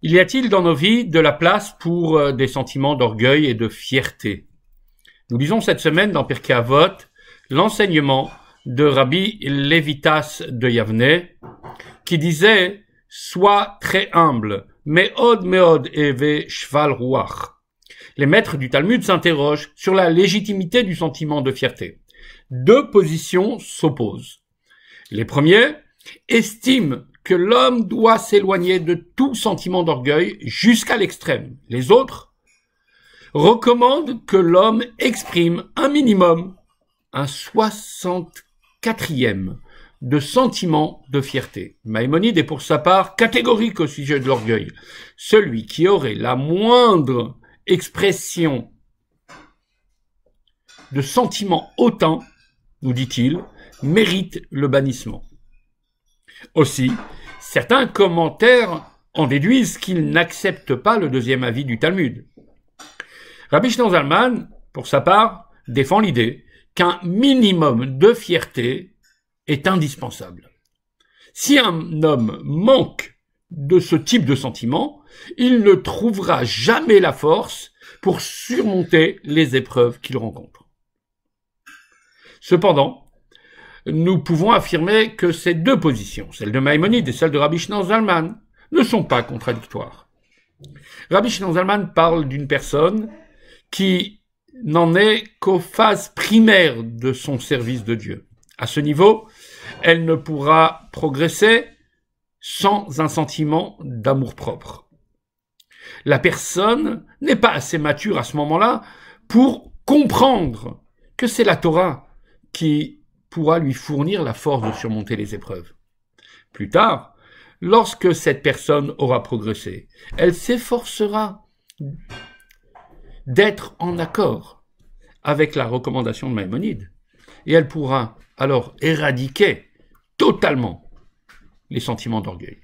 Y a-t-il dans nos vies de la place pour des sentiments d'orgueil et de fierté? Nous lisons cette semaine dans Pirkei Avot l'enseignement de Rabbi Levitas de Yavne qui disait « Sois très humble, me'od me'od eve shval ruach ». Les maîtres du Talmud s'interrogent sur la légitimité du sentiment de fierté. Deux positions s'opposent. Les premiers estiment que l'homme doit s'éloigner de tout sentiment d'orgueil jusqu'à l'extrême. Les autres recommandent que l'homme exprime un minimum, un 64e de sentiment de fierté. Maïmonide est pour sa part catégorique au sujet de l'orgueil. Celui qui aurait la moindre expression de sentiment hautain, nous dit-il, mérite le bannissement. Aussi, certains commentaires en déduisent qu'il n'accepte pas le deuxième avis du Talmud. Rabbi Shneur Zalman, pour sa part, défend l'idée qu'un minimum de fierté est indispensable. Si un homme manque de ce type de sentiment, il ne trouvera jamais la force pour surmonter les épreuves qu'il rencontre. Cependant, nous pouvons affirmer que ces deux positions, celle de Maïmonide et celle de Rabbi Shneur Zalman, ne sont pas contradictoires. Rabbi Shneur Zalman parle d'une personne qui n'en est qu'aux phases primaires de son service de Dieu. À ce niveau, elle ne pourra progresser sans un sentiment d'amour-propre. La personne n'est pas assez mature à ce moment-là pour comprendre que c'est la Torah qui pourra lui fournir la force de surmonter les épreuves. Plus tard, lorsque cette personne aura progressé, elle s'efforcera d'être en accord avec la recommandation de Maïmonide, et elle pourra alors éradiquer totalement les sentiments d'orgueil.